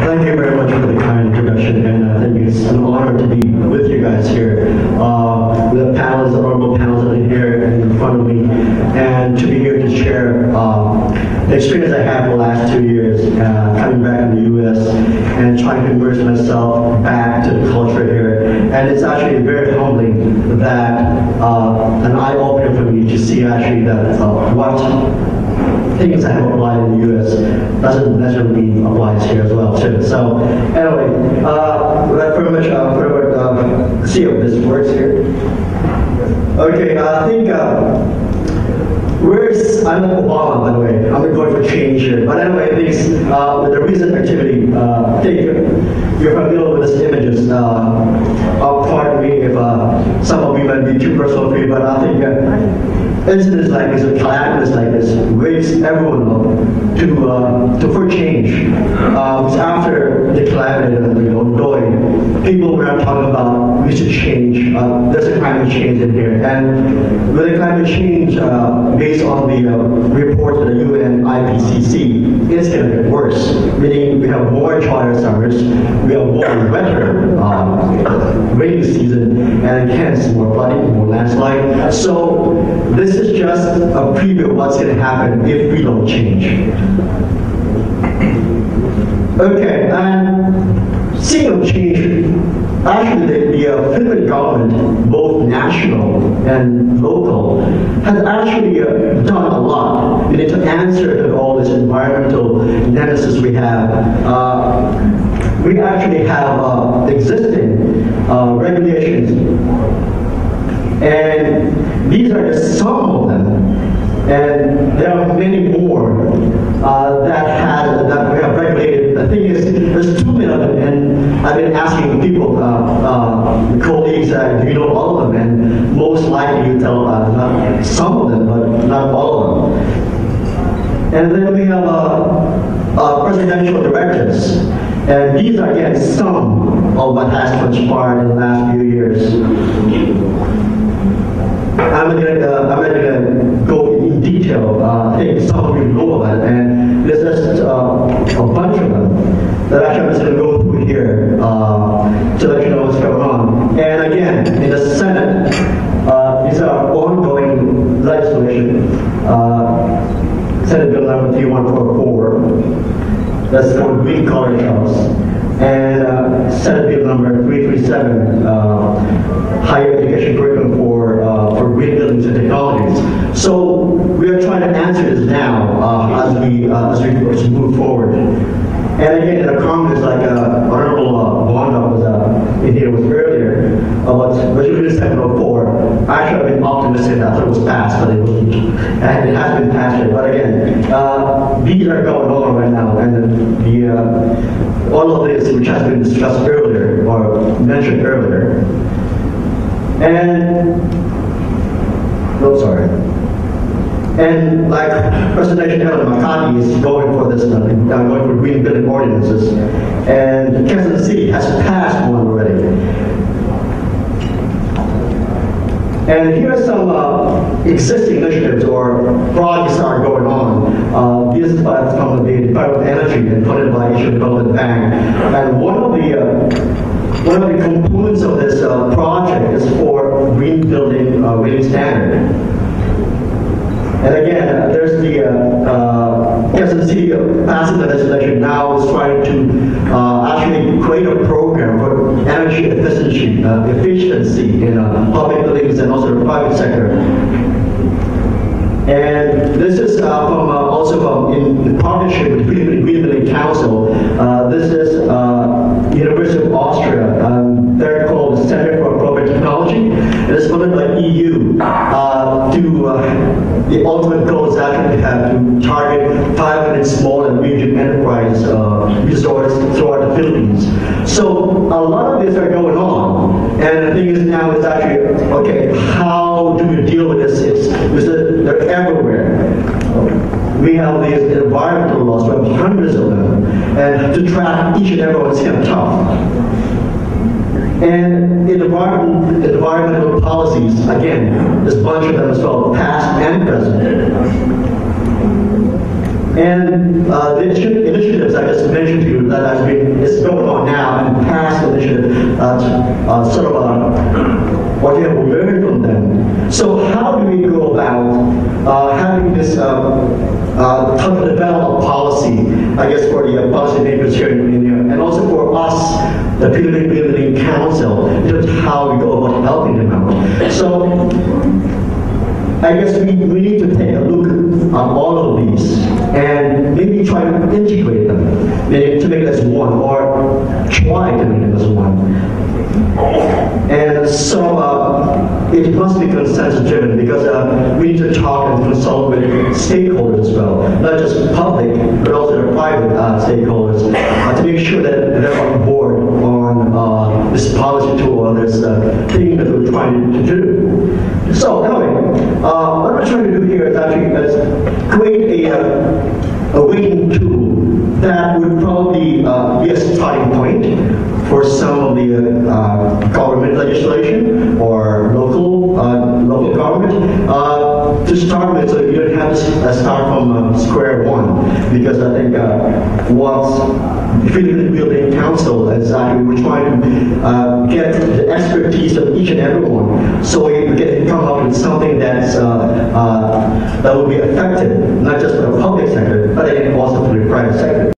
Thank you very much for the kind introduction, and I think it's an honor to be with you guys here. The panels, the honorable panels that are here in front of me, and to be here to share the experience I had for the last 2 years coming back in the U.S. and trying to immerse myself back to the culture here. And it's actually very humbling that an eye-opener for me to see actually that what things that have applied in the U.S. doesn't necessarily mean applies here as well too. So anyway, without further much see if this works here. Okay, I think I'm like Obama, by the way. I'm going for change here. But anyway, these with the recent activity, I think you're familiar with these images. Pardon me if some of you might be too personal for you, but I think incidents like this, or calamities like this, wakes everyone up for change. After the calamity of Doi, people were talking about we should change. There's a climate change in here, and with the climate change, based on the report of the UN IPCC, it's going to get worse. Meaning we have more drier summers, we have more wetter rainy season, and hence more flooding, more landslide. So this is just a preview of what's going to happen if we don't change. Okay, and speaking of change, actually the Philippine government, both national and local, has actually done a lot to answer to all this environmental nemesis we have. We actually have existing regulations, and these are just some of them. And there are many more that we have regulated. The thing is, there's too many of them, and I've been asking people, colleagues, do you know all of them? And most likely you tell not some of them, but not all of them. And then we have presidential directives, and these are again some of what has transpired in the last few years. I'm not going to go in detail. I think some of you know about it, and there's just a bunch of them that actually I'm just going to go through here to let you know what's going on. And again, in the Senate, these are ongoing legislation. Senate Bill number 3144, that's for green college jobs, and Senate Bill number 337, higher education curriculum for green buildings and technologies. So we are trying to answer this now as we move forward. And again, in the comments, like Honorable Bonda was in here was earlier about Resolution 704. Actually, I've been optimistic that I thought it was passed, but it wasn't. And it has been passed yet. But again, these are going on right now, and all of this, which has been discussed earlier or mentioned earlier, and and like President Makati is going for this, going for green building ordinances, and Kansas City has passed one already. And here are some existing initiatives or projects that are going on. This is from the Department of Energy and funded by Asian Development Bank. And one of the components of this project is for green building rating standard. And again, there's the Kansas City passing the legislation now is trying to actually create a program for energy efficiency in public buildings and also the private sector. And this is also in partnership with the Green Building Council. This is University of Austria. They're called the Center for Appropriate Technology. It is funded by EU the ultimate goal is actually to have to target 500 small and medium enterprise resorts throughout the Philippines. So a lot of these are going on, and the thing is now it's actually, okay, how do we deal with this? Because they're everywhere. We have these environmental laws, we have hundreds of them, and to track each and every one is kind of tough. And in environmental policies, again, there's a bunch of them as well, past and present. And the initiatives I just mentioned to you that has been is going on now and past initiatives sort of what we have learned from them. So how do we go about having this how to develop a policy, I guess, for the policymakers here in India, and also for us, the Philippine Building Council, in terms of how we go about helping them out. So I guess we need to take a look at all of these and maybe try to integrate them, maybe to make it as one, or try to make it as one. And so it must be consensus driven, because we need to talk and consult with stakeholders as well, not just public, but also the private stakeholders, to make sure that they're on board on this policy tool, or this thing that we're trying to do. So anyway, what we're trying to do here is actually create a weighting tool that would probably be a starting point for some of the government legislation or local government to start with, so you don't have to start from square one. Because I think once the Philippine Building Council is actually, we're trying to get the expertise of each and everyone, so we can come up with something that's that will be effective, not just for the public sector, but again also for the private sector.